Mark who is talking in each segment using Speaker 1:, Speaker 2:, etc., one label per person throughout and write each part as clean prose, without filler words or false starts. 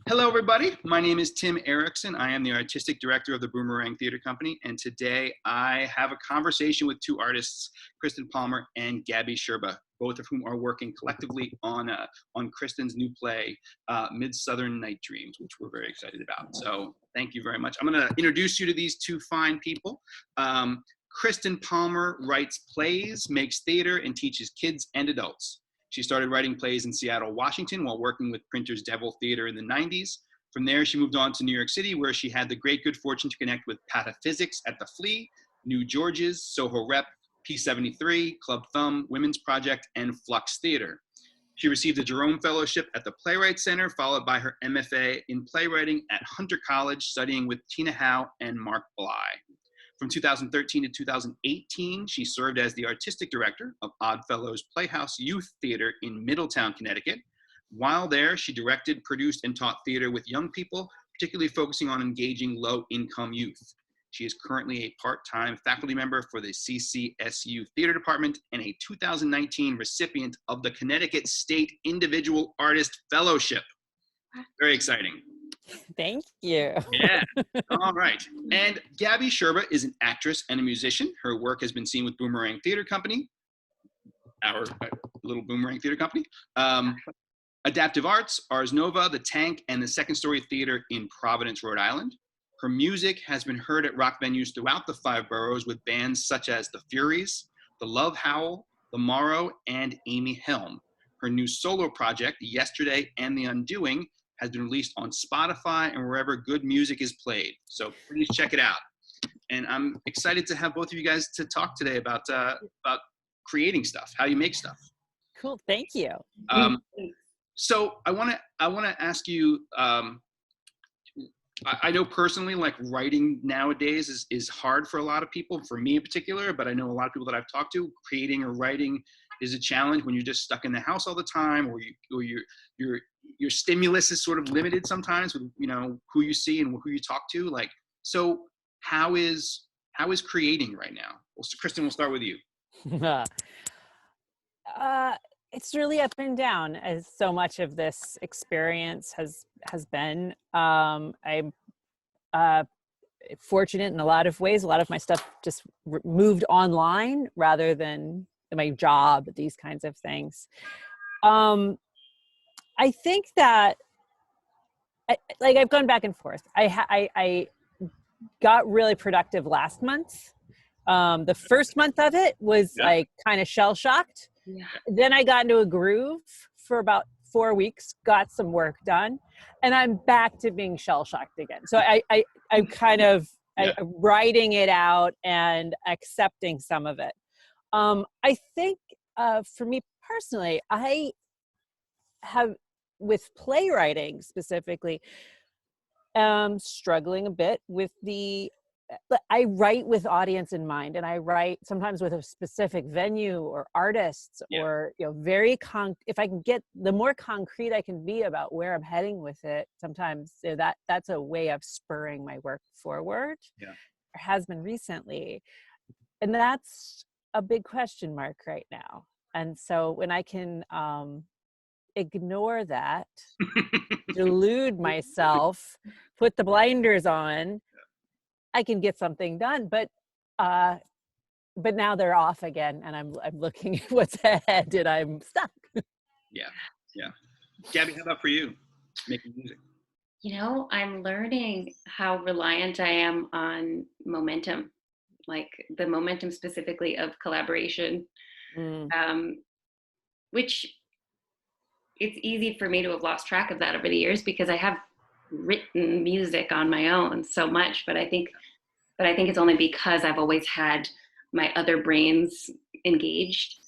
Speaker 1: Hello, everybody. My name is Tim Errickson. I am the artistic director of the Boomerang Theater Company, and today I have a conversation with two artists, Kristen Palmer and Gabby Sherba, both of whom are working collectively on Kristen's new play, Midsouthern Night Dreams, which we're very excited about. So thank you very much. I'm going to introduce you to these two fine people. Kristen Palmer writes plays, makes theater, and teaches kids and adults. She started writing plays in Seattle, Washington, while working with Printer's Devil Theater in the 90s. From there, she moved on to New York City, where she had the great good fortune to connect with Pataphysics at the Flea, New George's, Soho Rep, P73, Club Thumb, Women's Project, and Flux Theater. She received a Jerome Fellowship at the Playwright Center, followed by her MFA in playwriting at Hunter College, studying with Tina Howe and Mark Bly. From 2013 to 2018, she served as the artistic director of Oddfellows Playhouse Youth Theater in Middletown, Connecticut. While there, she directed, produced, and taught theater with young people, particularly focusing on engaging low-income youth. She is currently a part-time faculty member for the CCSU Theater Department and a 2019 recipient of the Connecticut State Individual Artist Fellowship. Very exciting.
Speaker 2: Thank you.
Speaker 1: Yeah. All right. And Gabby Sherba is an actress and a musician. Her work has been seen with Boomerang Theater Company, our little Boomerang Theater Company, Adaptive Arts, Ars Nova, The Tank, and the Second Story Theater in Providence, Rhode Island. Her music has been heard at rock venues throughout the 5 boroughs with bands such as the Furies, the Love Howl, the Morrow, and Amy Helm. Her new solo project, Yesterday and the Undoing, has been released on Spotify and wherever good music is played. So please check it out. And I'm excited to have both of you guys to talk today about creating stuff, how you make stuff.
Speaker 2: Cool. Thank you.
Speaker 1: So I want to ask you. I know personally, like writing nowadays is hard for a lot of people. For me in particular, but I know a lot of people that I've talked to, creating or writing is a challenge when you're just stuck in the house all the time, or your stimulus is sort of limited sometimes with who you see and who you talk to. Like, so how is creating right now? Well, so Kristen, we'll start with you.
Speaker 2: It's really up and down, as so much of this experience has been. I'm fortunate in a lot of ways. A lot of my stuff just moved online rather than my job, these kinds of things. I think that I've gone back and forth. I got really productive last month. The first month of it was like kind of shell shocked. Yeah. Then I got into a groove for about 4 weeks, got some work done, and I'm back to being shell shocked again. So I'm kind of writing it out and accepting some of it. I think for me personally, I have, with playwriting specifically, struggling a bit with I write with audience in mind, and I write sometimes with a specific venue or artists, or very if I can get, the more concrete I can be about where I'm heading with it, sometimes that's a way of spurring my work forward. Or has been recently, and that's a big question mark right now. And so when I can ignore that, delude myself, put the blinders on, I can get something done. But now they're off again, and I'm looking at what's ahead, and I'm stuck.
Speaker 1: Yeah. Gabby, how about for you, making music?
Speaker 3: I'm learning how reliant I am on momentum, like the momentum specifically of collaboration, which it's easy for me to have lost track of that over the years because I have written music on my own so much, but I think it's only because I've always had my other brains engaged.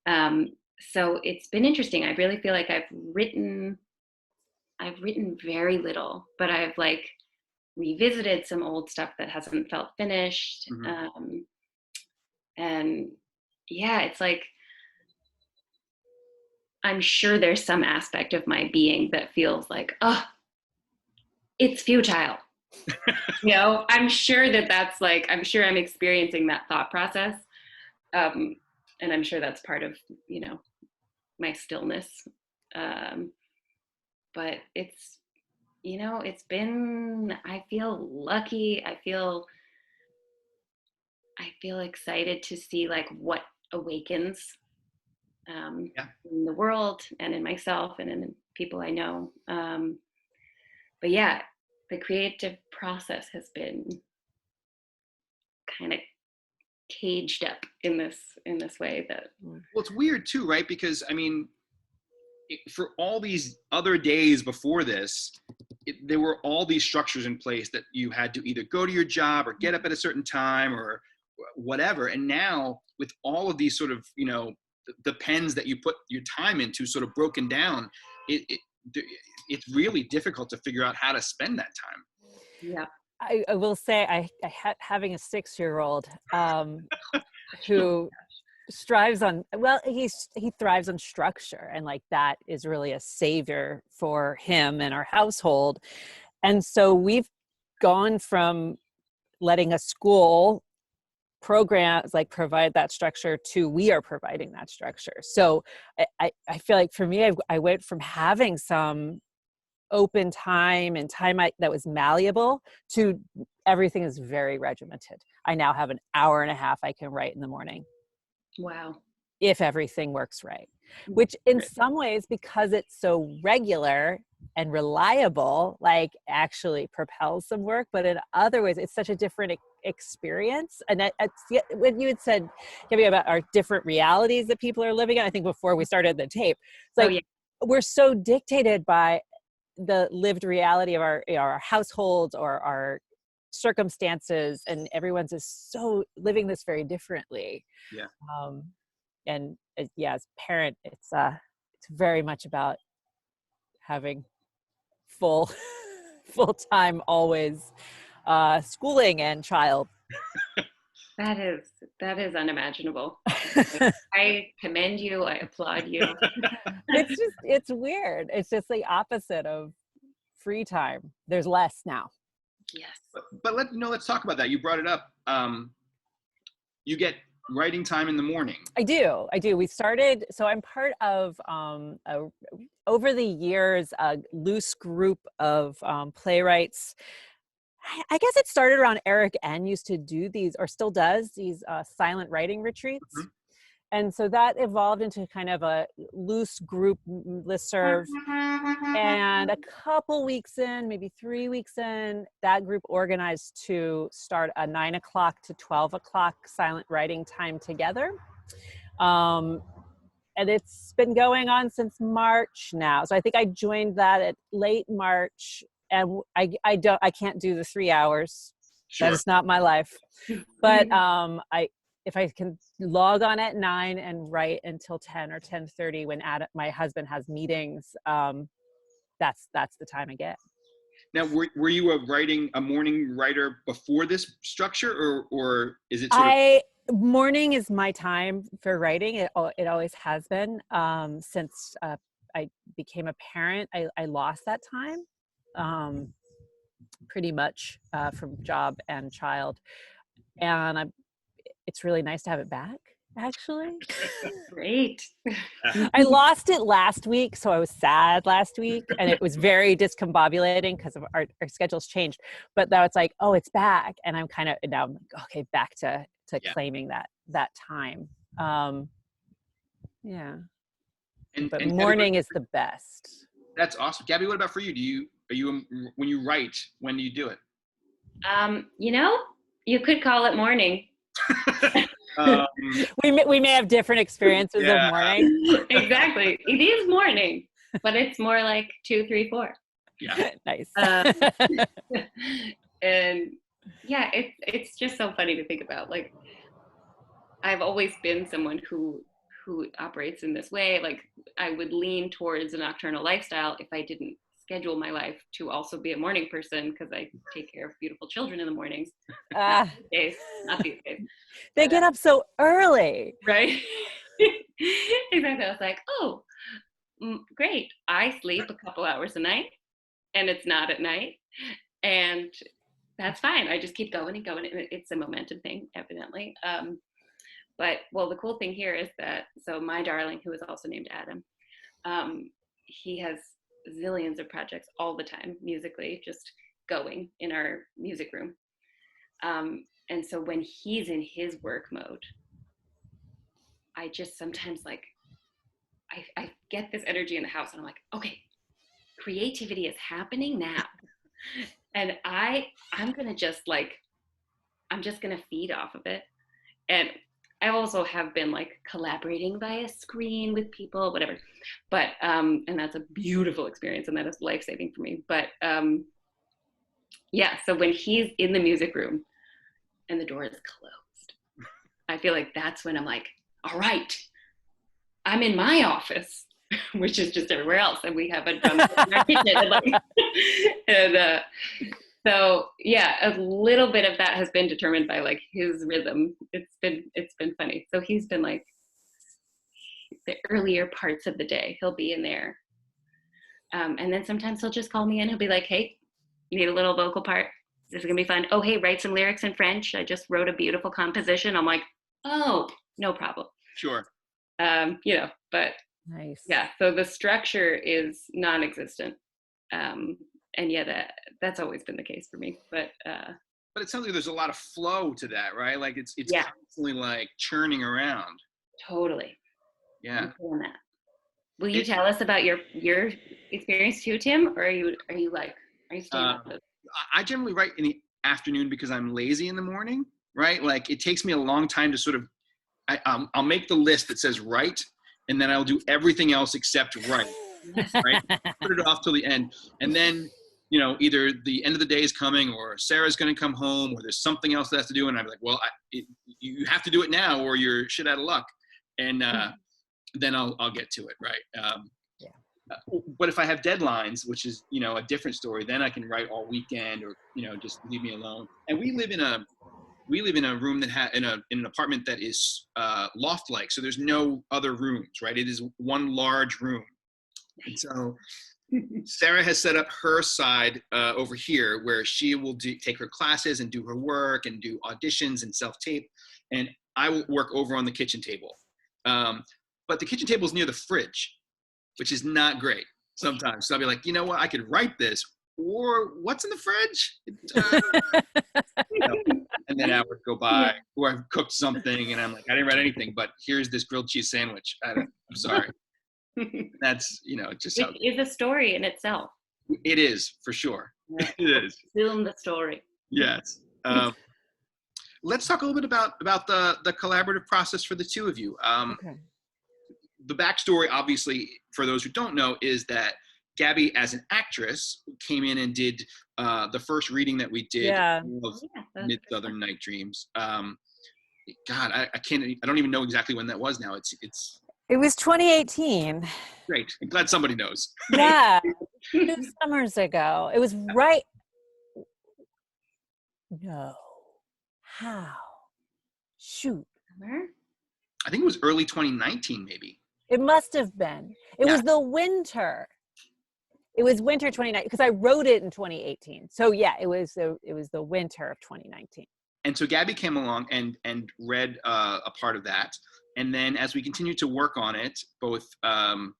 Speaker 3: So it's been interesting. I really feel like I've written very little, but I've revisited some old stuff that hasn't felt finished. Mm-hmm. And it's like, I'm sure there's some aspect of my being that feels like, it's futile. I'm sure that's I'm sure I'm experiencing that thought process. And I'm sure that's part of, my stillness. But you know, I feel lucky. I feel excited to see like what awakens
Speaker 1: Yeah.
Speaker 3: in the world and in myself and in the people I know. But yeah, the creative process has been kind of caged up in this way that.
Speaker 1: Well, it's weird too, right? Because I mean, for all these other days before this, there were all these structures in place that you had to either go to your job or get up at a certain time or whatever. And now with all of these sort of, you know, the pens that you put your time into sort of broken down, it's really difficult to figure out how to spend that time.
Speaker 3: Yeah.
Speaker 2: I will say having a 6-year-old who strives on, well, he thrives on structure, and like that is really a savior for him and our household. And so we've gone from letting a school programs like provide that structure to we are providing that structure. So I feel like for me, I went from having some open time and time that was malleable to everything is very regimented. I now have an hour and a half I can write in the morning.
Speaker 3: Wow.
Speaker 2: If everything works right, which in some ways, because it's so regular and reliable, like actually propels some work, but in other ways it's such a different experience. And when you had said, Gabby, about our different realities that people are living in, I think before we started the tape, it's like, we're so dictated by the lived reality of our households or our circumstances, and everyone's is so living this very differently.
Speaker 1: Yeah.
Speaker 2: And yeah, as a parent, it's very much about having full time always schooling and child.
Speaker 3: That is unimaginable. I commend you. I applaud you.
Speaker 2: It's weird. It's just the opposite of free time. There's less now.
Speaker 3: Yes.
Speaker 1: But let's talk about that. You brought it up. You get writing time in the morning.
Speaker 2: I do. We started, so I'm part of over the years a loose group of playwrights. I guess it started around Errickson used to do these, or still does, these silent writing retreats. Mm-hmm. And so that evolved into kind of a loose group listserv. And a couple weeks in, maybe 3 weeks in, that group organized to start a 9 o'clock to 12 o'clock silent writing time together. And it's been going on since March now. So I think I joined that at late March, and I can't do the 3 hours. Sure. That is not my life. But if I can log on at 9 and write until 10 or 10:30 when my husband has meetings, that's the time I get.
Speaker 1: Now, were you a morning writer before this structure, or is it sort of?
Speaker 2: Morning is my time for writing. It always has been. Since I became a parent, I lost that time pretty much from job and child. And it's really nice to have it back, actually.
Speaker 3: Great.
Speaker 2: I lost it last week, so I was sad last week, and it was very discombobulating because of our schedules changed. But now it's like, oh, it's back, and I'm like, okay, back to claiming that time. Yeah. But morning is the best.
Speaker 1: That's awesome, Gabby. What about for you? When you write, when do you do it?
Speaker 3: You could call it morning.
Speaker 2: We may have different experiences of morning.
Speaker 3: Exactly. It is morning, but it's more like 2, 3, 4.
Speaker 1: Yeah.
Speaker 2: Nice.
Speaker 3: And yeah, it's just so funny to think about. Like, I've always been someone who operates in this way. Like, I would lean towards a nocturnal lifestyle if I didn't schedule my life to also be a morning person, because I take care of beautiful children in the mornings. Not these days.
Speaker 2: They get up so early.
Speaker 3: Right? Exactly. I was like, oh, great. I sleep a couple hours a night, and it's not at night. And that's fine. I just keep going and going. It's a momentum thing, evidently. But the cool thing here is that, so my darling, who is also named Adam, he has zillions of projects all the time, musically, just going in our music room. And so when he's in his work mode, I just sometimes like, I get this energy in the house and I'm like, okay, creativity is happening now. And I'm going to just like, I'm just going to feed off of it. And I also have been like collaborating via screen with people, whatever. But, and that's a beautiful experience and that is life-saving for me. But yeah, so when he's in the music room and the door is closed, I feel like that's when I'm like, all right, I'm in my office, which is just everywhere else. And we have a drum set in our kitchen. And, like, and so yeah, a little bit of that has been determined by like his rhythm. It's been funny. So he's been like the earlier parts of the day, he'll be in there. And then sometimes he'll just call me in. He'll be like, hey, you need a little vocal part? This is gonna be fun. Oh, hey, write some lyrics in French. I just wrote a beautiful composition. I'm like, oh, no problem.
Speaker 1: Sure.
Speaker 3: You know, but
Speaker 2: Nice.
Speaker 3: yeah, so the structure is non-existent. And yeah, that's always been the case for me. But
Speaker 1: it sounds like there's a lot of flow to that, right? Like it's
Speaker 3: yeah,
Speaker 1: constantly like churning around.
Speaker 3: Totally.
Speaker 1: Yeah.
Speaker 3: I'm feeling that. Will you tell us about your experience too, Tim? Or are you staying with it?
Speaker 1: I generally write in the afternoon because I'm lazy in the morning, right? Like it takes me a long time to sort of, I'll make the list that says write, and then I'll do everything else except write, right? Put it off till the end. And then, you know, either the end of the day is coming or Sarah's going to come home or there's something else that has to do. And I'm like, well, you have to do it now or you're shit out of luck. And then I'll get to it, right? But if I have deadlines, which is, you know, a different story, then I can write all weekend or, you know, just leave me alone. And we live in a room that in an apartment that is loft-like. So there's no other rooms, right? It is one large room. And so Sarah has set up her side over here where she will take her classes and do her work and do auditions and self-tape. And I will work over on the kitchen table. But the kitchen table is near the fridge, which is not great sometimes. So I'll be like, you know what, I could write this, or what's in the fridge? You know, and then hours go by, or I've cooked something, and I'm like, I didn't write anything, but here's this grilled cheese sandwich. I'm sorry. That's, you know, just how
Speaker 3: it is a story in itself.
Speaker 1: It is, for sure.
Speaker 3: Yeah.
Speaker 1: It is.
Speaker 3: Film the story.
Speaker 1: Yes. Let's talk a little bit about the collaborative process for the two of you.
Speaker 2: Okay.
Speaker 1: The backstory, obviously, for those who don't know, is that Gabby, as an actress, came in and did the first reading that we did of Midsouthern Night Dreams. God, I don't even know exactly when that was now.
Speaker 2: It was 2018.
Speaker 1: Great. I'm glad somebody knows.
Speaker 2: Yeah. 2 summers ago. It was right. No. How? Shoot.
Speaker 1: I think it was early 2019, maybe.
Speaker 2: It must have been. It was the winter. It was winter 2019 because I wrote it in 2018. So yeah, it was the winter of 2019.
Speaker 1: And so Gabby came along and read a part of that. And then as we continued to work on it, both on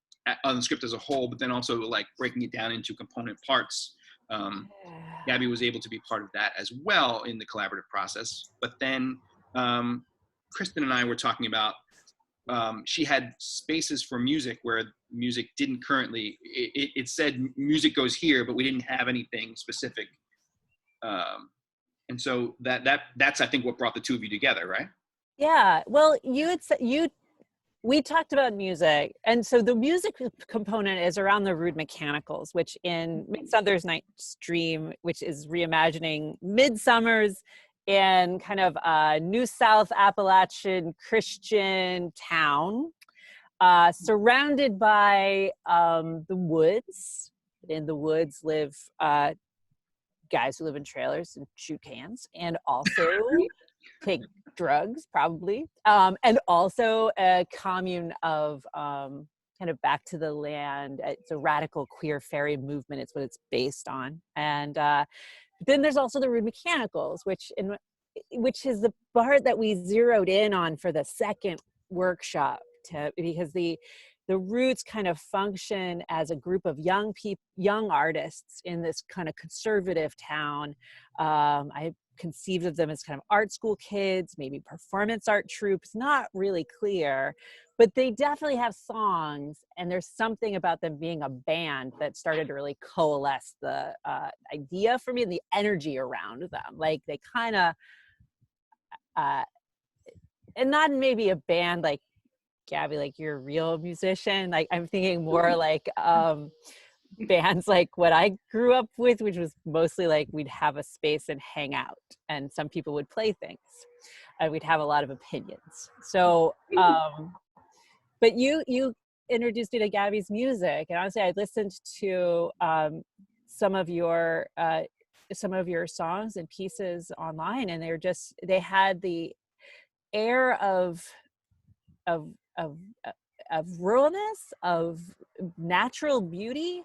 Speaker 1: the script as a whole, but then also like breaking it down into component parts, Gabby was able to be part of that as well in the collaborative process. But then Kristen and I were talking about, she had spaces for music where music didn't currently, it said music goes here, but we didn't have anything specific. And so that's, I think, what brought the two of you together, right? Yeah.
Speaker 2: Well, we talked about music. And so the music component is around the rude mechanicals, which in Midsouthern Night Dreams, which is reimagining Midsummers in kind of a New South Appalachian Christian town, surrounded by the woods. In the woods live guys who live in trailers and shoot cans, and also take drugs, probably, and also a commune of kind of back to the land. It's a radical queer fairy movement. It's what it's based on. And then there's also the rude mechanicals, which is the part that we zeroed in on for the second workshop, because the Roots kind of function as a group of young artists in this kind of conservative town. I conceived of them as kind of art school kids, maybe performance art troupes, not really clear, but they definitely have songs, and there's something about them being a band that started to really coalesce the idea for me and the energy around them. Like they kind of, and not maybe a band like Gabby, like you're a real musician. Like I'm thinking more like bands like what I grew up with, which was mostly like we'd have a space and hang out, and some people would play things, and we'd have a lot of opinions. So, but you introduced me to Gabby's music, and honestly, I listened to some of your songs and pieces online, and they had the air of ruralness, of natural beauty,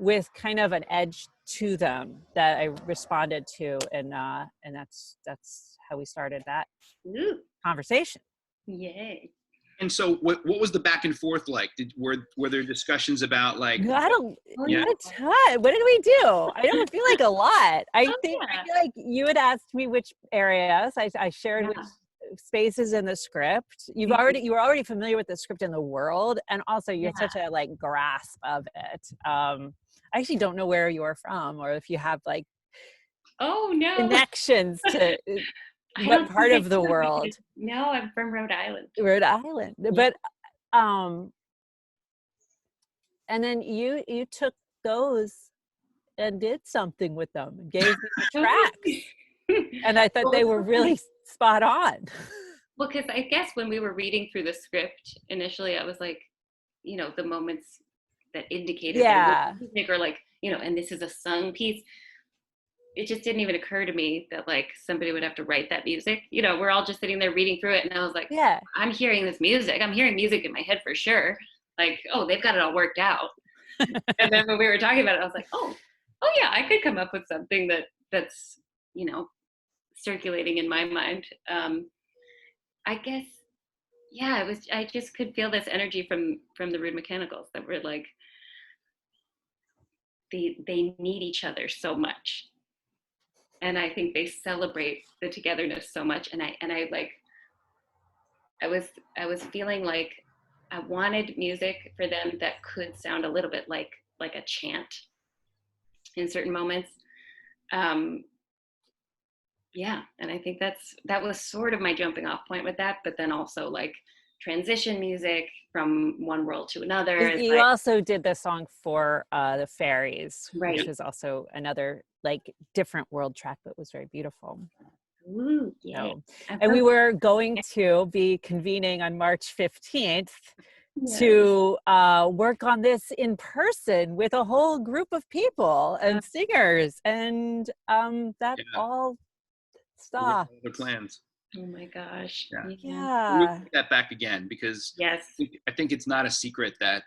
Speaker 2: with kind of an edge to them that I responded to, and that's how we started that conversation.
Speaker 3: Yay!
Speaker 1: And so, what was the back and forth like? Were there discussions about like?
Speaker 2: I don't.
Speaker 1: Yeah.
Speaker 2: Not a ton. What did we do? I don't feel like a lot. I feel like you had asked me which areas. I shared which spaces in the script. You were already familiar with the script in the world, and also you had such a like grasp of it. I actually don't know where you're from, or if you have like connections to what part of the world.
Speaker 3: No, I'm from Rhode Island.
Speaker 2: Yeah. But and then you took those and did something with them and gave me the tracks. And I thought they were really spot on.
Speaker 3: Well, because I guess when we were reading through the script initially, I was like, the moments that indicated music, or like, and this is a sung piece. It just didn't even occur to me that like somebody would have to write that music. We're all just sitting there reading through it, and I was like, I'm hearing this music. I'm hearing music in my head for sure. Like, oh, they've got it all worked out. And then when we were talking about it, I was like, oh yeah, I could come up with something that's circulating in my mind. I guess, I just could feel this energy from the Rude Mechanicals that were like, they need each other so much. And I think they celebrate the togetherness so much. And I was feeling like I wanted music for them that could sound a little bit like a chant in certain moments. And I think that was sort of my jumping off point with that, but then also like transition music from one world to another.
Speaker 2: You also did the song for the Fairies,
Speaker 3: right,
Speaker 2: which is also another like different world track, but was very beautiful.
Speaker 3: Ooh, yeah.
Speaker 2: And we were going to be convening on March 15th to work on this in person with a whole group of people and singers, and that all stopped.
Speaker 1: The plans.
Speaker 3: Oh my gosh.
Speaker 2: Yeah.
Speaker 1: We'll put that back again, because I think it's not a secret that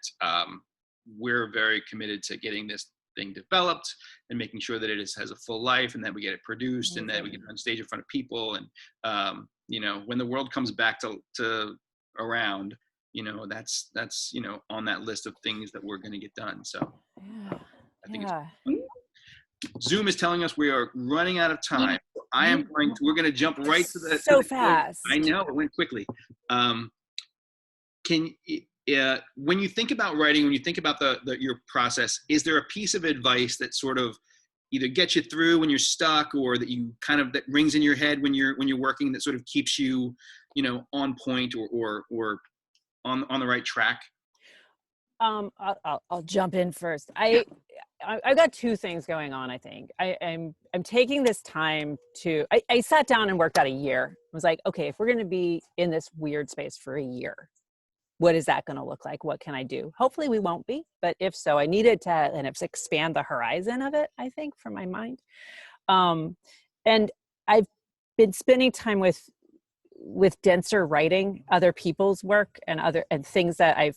Speaker 1: we're very committed to getting this thing developed and making sure that it has a full life, and that we get it produced, and that we get on stage in front of people. And when the world comes back to around, that's on that list of things that we're going to get done. So I think Zoom is telling us we are running out of time. We're going to jump right to the
Speaker 2: fast.
Speaker 1: I know, it went quickly. When you think about writing, when you think about your process, is there a piece of advice that sort of either gets you through when you're stuck, or that you that rings in your head when you're working, that sort of keeps you, on point or on the right track?
Speaker 2: I'll jump in first. I've got two things going on. I think I'm taking this time to. I sat down and worked out a year. I was like, okay, if we're going to be in this weird space for a year, what is that going to look like? What can I do? Hopefully we won't be, but if so, I needed to expand the horizon of it, I think, for my mind. And I've been spending time with denser writing, other people's work, and things that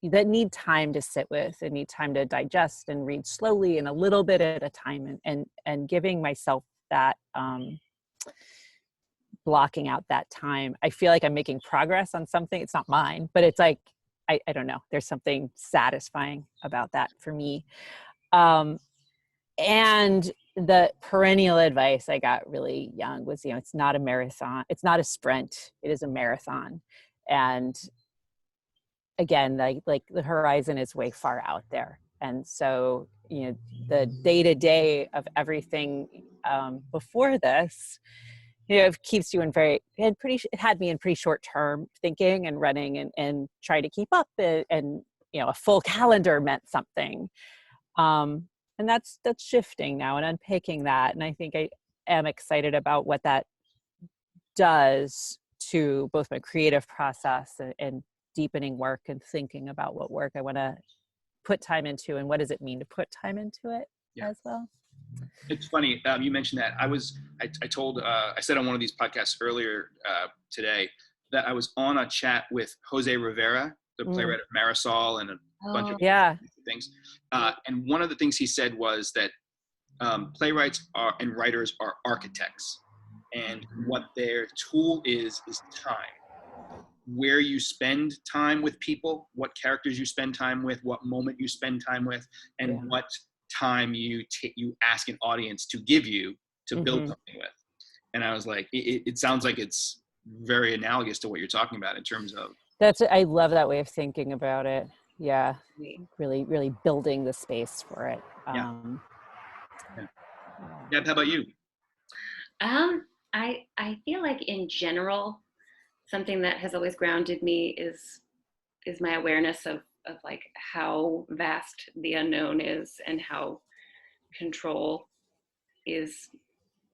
Speaker 2: that need time to sit with and need time to digest and read slowly and a little bit at a time, and giving myself that blocking out that time. I feel like I'm making progress on something. It's not mine, but it's like, I don't know. There's something satisfying about that for me. And the perennial advice I got really young was, it's not a marathon. It's not a sprint. It is a marathon. And again, like the horizon is way far out there. And so, the day-to-day of everything before this, it keeps you in it had me in pretty short-term thinking and running and trying to keep up. And a full calendar meant something. And that's shifting now and unpicking that. And I think I am excited about what that does to both my creative process and deepening work and thinking about what work I want to put time into and what does it mean to put time into it as well.
Speaker 1: It's funny. You mentioned that. I said on one of these podcasts earlier today that I was on a chat with Jose Rivera, the playwright of Marisol and a bunch of things. And one of the things he said was that playwrights and writers are architects, and what their tool is time. Where you spend time with people, what characters you spend time with, what moment you spend time with, and what time you ask an audience to give you to build something with. And I was like, it sounds like it's very analogous to what you're talking about in terms of.
Speaker 2: I love that way of thinking about it. Yeah. Really, really building the space for it.
Speaker 1: Deb, how about you?
Speaker 3: I feel like in general, something that has always grounded me is my awareness of like how vast the unknown is and how control is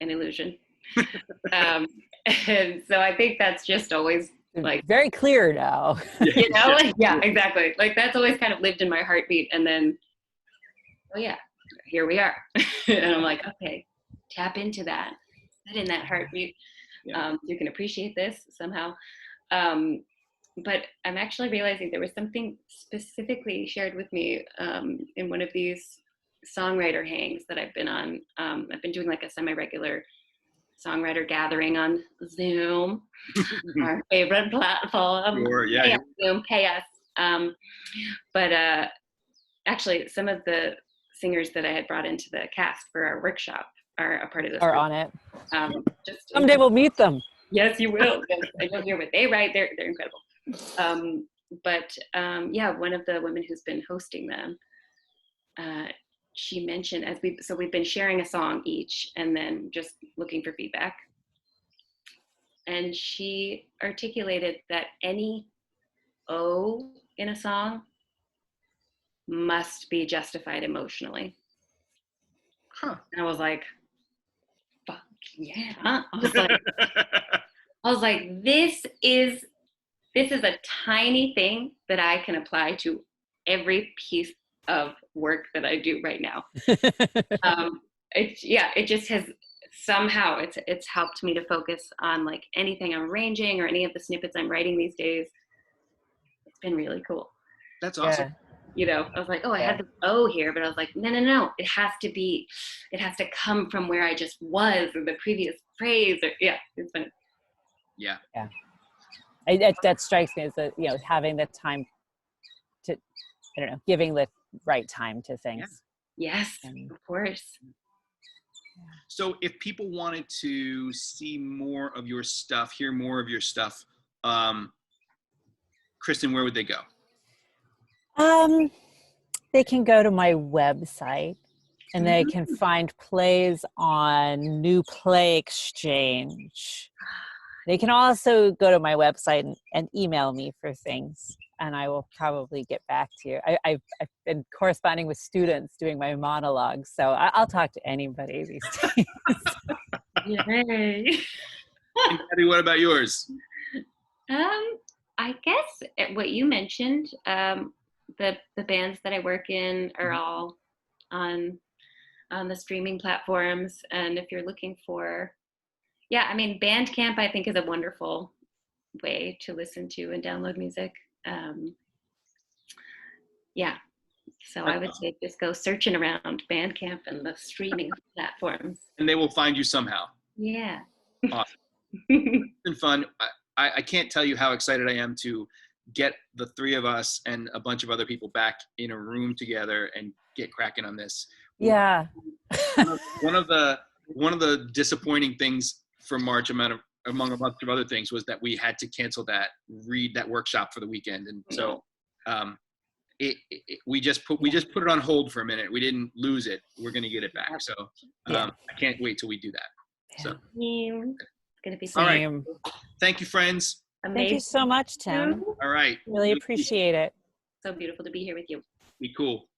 Speaker 3: an illusion. And so I think that's just always like
Speaker 2: very clear now.
Speaker 3: Exactly. Like that's always kind of lived in my heartbeat. And then, here we are. And I'm like, okay, tap into that, sit in that heartbeat. You can appreciate this somehow. But I'm actually realizing there was something specifically shared with me in one of these songwriter hangs that I've been on. I've been doing like a semi-regular songwriter gathering on Zoom, our favorite platform.
Speaker 1: Sure,
Speaker 3: Zoom, pay us. But actually, some of the singers that I had brought into the cast for our workshop are a part of this.
Speaker 2: Are on it.
Speaker 3: Someday
Speaker 2: we'll meet them.
Speaker 3: Yes, you will. I don't hear what they write. They're incredible. But one of the women who's been hosting them, she mentioned we've been sharing a song each and then just looking for feedback. And she articulated that any O in a song must be justified emotionally.
Speaker 1: Huh.
Speaker 3: And I was like, fuck yeah. I was like, this is a tiny thing that I can apply to every piece of work that I do right now. It just has somehow it's helped me to focus on like anything I'm arranging or any of the snippets I'm writing these days. It's been really cool.
Speaker 1: That's awesome.
Speaker 3: I was like, I had the O here, but I was like, no. It has to come from where I just was or the previous phrase it's been.
Speaker 2: Yeah. That strikes me as having the time to, giving the right time to things.
Speaker 3: Yes, of course.
Speaker 1: So if people wanted to see more of your stuff, hear more of your stuff, Kristen, where would they go?
Speaker 2: They can go to my website and they can find plays on New Play Exchange. They can also go to my website and email me for things, and I will probably get back to you. I've been corresponding with students doing my monologues, so I'll talk to anybody these days.
Speaker 3: Yay.
Speaker 1: And Gabby, what about yours?
Speaker 3: I guess what you mentioned, the bands that I work in are all on the streaming platforms, and if you're looking for Bandcamp, I think, is a wonderful way to listen to and download music. So I would say just go searching around Bandcamp and the streaming platforms.
Speaker 1: And they will find you somehow.
Speaker 3: Yeah.
Speaker 1: Awesome. It's been fun. I can't tell you how excited I am to get the three of us and a bunch of other people back in a room together and get cracking on this.
Speaker 2: Yeah.
Speaker 1: One of the disappointing things from March, among a bunch of other things, was that we had to cancel that workshop for the weekend, and so we just put it on hold for a minute. We didn't lose it. We're going to get it back. So I can't wait till we do that. So
Speaker 3: it's going to be
Speaker 1: all right. Thank you, friends.
Speaker 3: Amazing.
Speaker 2: Thank you so much, Tim.
Speaker 1: All right.
Speaker 2: Really appreciate it.
Speaker 3: So beautiful to be here with you.
Speaker 1: Be cool.